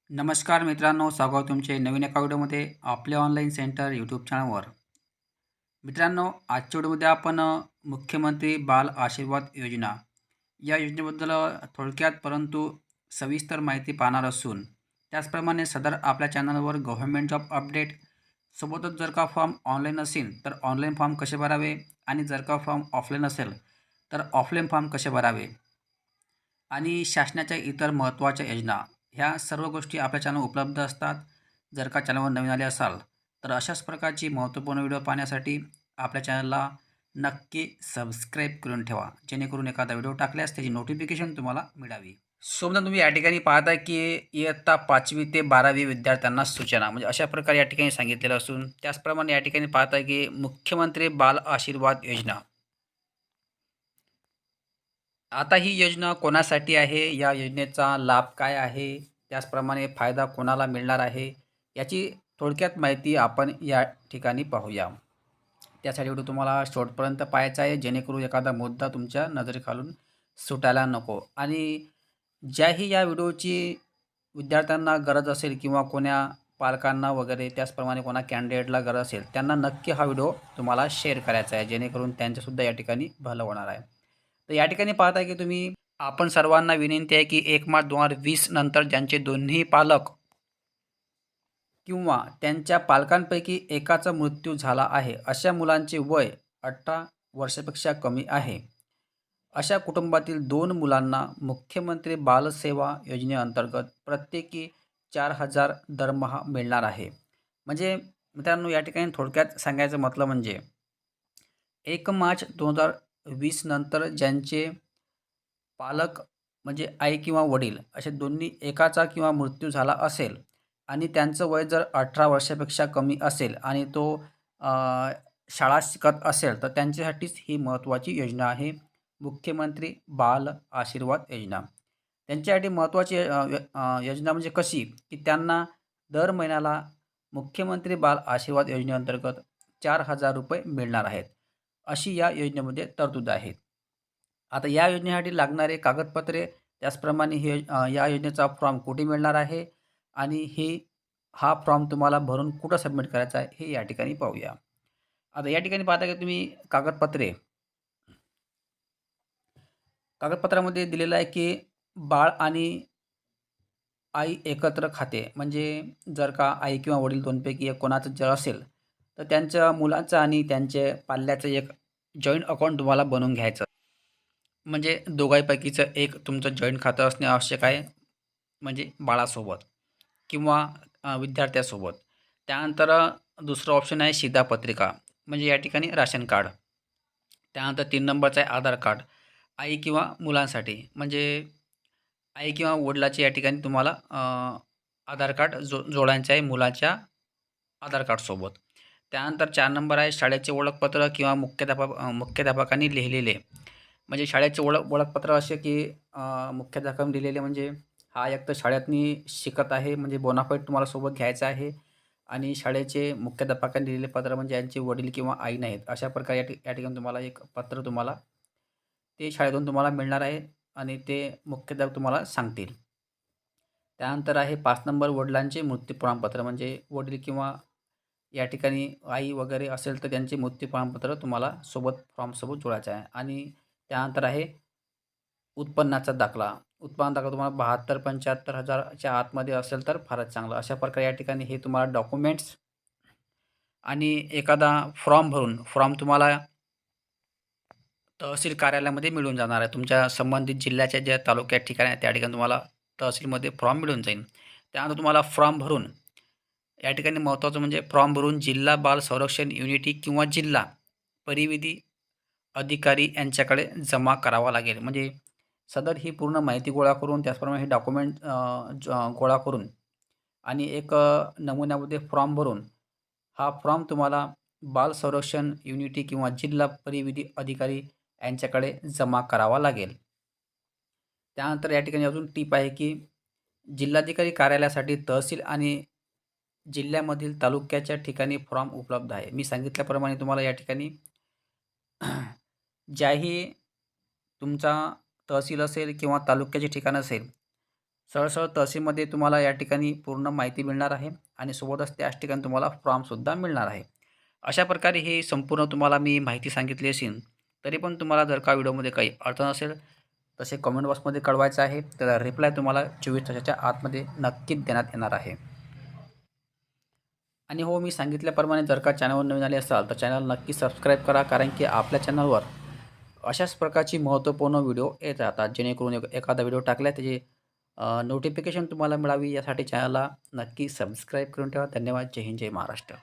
नमस्कार मित्रांनो, स्वागत तुमचे नवीन एका व्हिडिओमध्ये आपल्या ऑनलाईन सेंटर यूट्यूब चॅनलवर. मित्रांनो, आजच्या व्हिडिओमध्ये आपण मुख्यमंत्री बाल आशीर्वाद योजना या योजनेबद्दल थोडक्यात परंतु सविस्तर माहिती पाहणार असून त्याचप्रमाणे सदर आपल्या चॅनलवर गव्हर्नमेंट जॉब अपडेट सोबतच जर का फॉर्म ऑनलाईन असेल तर ऑनलाईन फॉर्म कसे भरावे आणि जर का फॉर्म ऑफलाईन असेल तर ऑफलाईन फॉर्म कसे भरावे आणि शासनाच्या इतर महत्त्वाच्या योजना ह्या सर्व गोष्टी आपल्या चॅनल उपलब्ध असतात. जर का चॅनलवर नवीन आले असाल तर अशाच प्रकारची महत्त्वपूर्ण व्हिडिओ पाहण्यासाठी आपल्या चॅनलला नक्की सबस्क्राईब करून ठेवा, जेणेकरून एखादा व्हिडिओ टाकल्यास त्याची नोटिफिकेशन तुम्हाला मिळावी. सोबत तुम्ही या ठिकाणी पाहता की इयत्ता 5वी ते 12वी विद्यार्थ्यांना सूचना म्हणजे अशा प्रकारे या ठिकाणी सांगितलेलं असून त्याचप्रमाणे या ठिकाणी पाहता की मुख्यमंत्री बाल आशीर्वाद योजना. आता ही योजना कोणासाठी आहे? या योजनेचा लाभ काय आहे? त्याचप्रमाणे फायदा कोणाला मिळणार आहे? याची थोडक्यात माहिती आपण या ठिकाणी पाहूया. त्यासाठी व्हिडिओ तुम्हाला शेवटपर्यंत पाहायचा आहे, जेणेकरून एखादा मुद्दा तुमच्या नजरेखालून सुटायला नको. आणि ज्याही या व्हिडिओची विद्यार्थ्यांना गरज असेल किंवा कोण्या पालकांना वगैरे त्याचप्रमाणे कोणा कॅन्डिडेटला गरज असेल, त्यांना नक्की हा व्हिडिओ तुम्हाला शेअर करायचा आहे, जेणेकरून त्यांचंसुद्धा या ठिकाणी भलं होणार आहे. तर या ठिकाणी पाहता की तुम्ही आपण सर्वांना विनंती आहे की 1 मार्च 2020 नंतर ज्यांचे दोन्ही पालक किंवा त्यांच्या पालकांपैकी एकाचा मृत्यू झाला आहे, अशा मुलांचे वय 18 वर्षापेक्षा कमी आहे, अशा कुटुंबातील 2 मुलांना मुख्यमंत्री बालसेवा योजनेअंतर्गत प्रत्येकी 4,000 दरमहा मिळणार आहे. म्हणजे मित्रांनो, या ठिकाणी थोडक्यात सांगायचं म्हटलं म्हणजे 1 मार्च 2020 नंतर ज्यांचे पालक म्हणजे आई किंवा वडील असे दोन्ही एकाचा किंवा मृत्यू झाला असेल आणि त्यांचं वय जर 18 वर्षापेक्षा कमी असेल आणि तो अ, शाळा शिकत असेल, तर त्यांच्यासाठीच ही महत्त्वाची योजना आहे, मुख्यमंत्री बाल आशीर्वाद योजना. त्यांच्यासाठी महत्त्वाची योजना म्हणजे कशी, की त्यांना दर महिन्याला मुख्यमंत्री बाल आशीर्वाद योजनेअंतर्गत ₹4,000 मिळणार आहेत. अशी या योजनेमध्ये तरतूद आहे. आता या योजनेसाठी लागणारे कागदपत्रे, त्याचप्रमाणे या योजनेचा फॉर्म कुठे मिळणार आहे आणि हा फॉर्म तुम्हाला भरून कुठं सबमिट करायचा आहे, हे या ठिकाणी पाहूया. आता या ठिकाणी पाहता की तुम्ही कागदपत्रामध्ये दिलेलं आहे की बाळ आणि आई एकत्र खाते. म्हणजे जर का आई किंवा वडील दोनपैकी एक कोणाचं जर असेल, तर त्यांच्या मुलाचं आणि त्यांच्या पाल्याचं एक जॉइंट अकाउंट तुम्हाला बनवून घ्यायचं. म्हणजे दोघांपैकीचं एक तुमचं जॉइंट खातं असणे आवश्यक आहे, म्हणजे बाळासोबत किंवा विद्यार्थ्यासोबत. त्यानंतर दुसरं ऑप्शन आहे शिधापत्रिका, म्हणजे या ठिकाणी राशन कार्ड. त्यानंतर 3 नंबरचं आहे आधार कार्ड, आई किंवा मुलांसाठी. म्हणजे आई किंवा वडिलाचे या ठिकाणी तुम्हाला आधार कार्ड जोडायचं आहे मुलाच्या आधार कार्डसोबत. त्यानंतर 4 नंबर आहे शाळेचे ओळखपत्र किंवा मुख्याध्यापकांनी लिहिलेले. म्हणजे शाळेचे ओळखपत्र असे की मुख्याध्यापकांनी लिहिलेले म्हणजे हा एक तर शाळेतनी शिकत आहे, म्हणजे बोनाफाईड तुम्हाला सोबत घ्यायचा आहे. आणि शाळेचे मुख्याध्यापकांनी लिहिलेले पत्र म्हणजे यांचे वडील किंवा आई नाहीत, अशा प्रकारे या ठिकाणी तुम्हाला एक पत्र तुम्हाला ते शाळेतून तुम्हाला मिळणार आहे आणि ते मुख्याध्यापक तुम्हाला सांगतील. त्यानंतर आहे 5 नंबर वडिलांचे मृत्यू प्रमाणपत्र, म्हणजे वडील किंवा या ठिकाणी आई वगैरे असेल तर त्यांचे मृत्यू प्रमाणपत्र तुम्हाला सोबत फॉर्मसोबत जोडायचं आहे. आणि त्यानंतर आहे उत्पन्नाचा दाखला. उत्पन्न दाखला तुम्हाला 72-75 हजाराच्या आतमध्ये असेल तर फारच चांगलं. अशा प्रकारे या ठिकाणी हे तुम्हाला डॉक्युमेंट्स आणि एखादा फॉर्म तुम्हाला तहसील कार्यालयामध्ये मिळून जाणार आहे. तुमच्या संबंधित जिल्ह्याच्या ज्या तालुक्यात ठिकाण आहे त्या ठिकाणी तुम्हाला तहसीलमध्ये फॉर्म मिळून जाईल. त्यानंतर तुम्हाला फॉर्म भरून या ठिकाणी महत्त्वाचं म्हणजे फॉर्म भरून जिल्हा बाल संरक्षण युनिटी किंवा जिल्हा परिविधी अधिकारी यांच्याकडे जमा करावा लागेल. म्हणजे सदर ही पूर्ण माहिती गोळा करून त्याचप्रमाणे हे डॉक्युमेंट गोळा करून आणि एक नमुन्यामध्ये फॉर्म भरून हा फॉर्म तुम्हाला बाल संरक्षण युनिटी किंवा जिल्हा परिविधी अधिकारी यांच्याकडे जमा करावा लागेल. त्यानंतर या ठिकाणी अजून टीप आहे की जिल्हाधिकारी कार्यालयासाठी तहसील आणि जिल्ह्यामधील तालुक्याच्या ठिकाणी फॉर्म उपलब्ध आहे. मी सांगितल्याप्रमाणे तुम्हाला या ठिकाणी ज्याही तुमचा तहसील असेल किंवा तालुक्याचे ठिकाण असेल, सरळ तहसीलमध्ये तुम्हाला या ठिकाणी पूर्ण माहिती मिळणार आहे आणि सोबतच त्याच ठिकाणी तुम्हाला फॉर्मसुद्धा मिळणार आहे. अशा प्रकारे ही संपूर्ण तुम्हाला मी माहिती सांगितली असेल, तरी पण तुम्हाला जर का व्हिडिओमध्ये काही अडचण असेल, तसे कमेंट बॉक्समध्ये कळवायचं आहे. त्याचा रिप्लाय तुम्हाला 24 तासाच्या आतमध्ये नक्कीच देण्यात येणार आहे. आणि हो, मी सांगितल्याप्रमाणे जर का चॅनलवर नवीन आले असाल, तर चॅनल नक्की सबस्क्राईब करा. कारण की आपल्या चॅनलवर अशाच प्रकारची महत्त्वपूर्ण व्हिडिओ येत राहतात. जेणेकरून एखादा व्हिडिओ टाकला त्याची नोटिफिकेशन तुम्हाला मिळावी यासाठी चॅनलला नक्की सबस्क्राईब करून ठेवा. धन्यवाद. जय हिंद, जय महाराष्ट्र.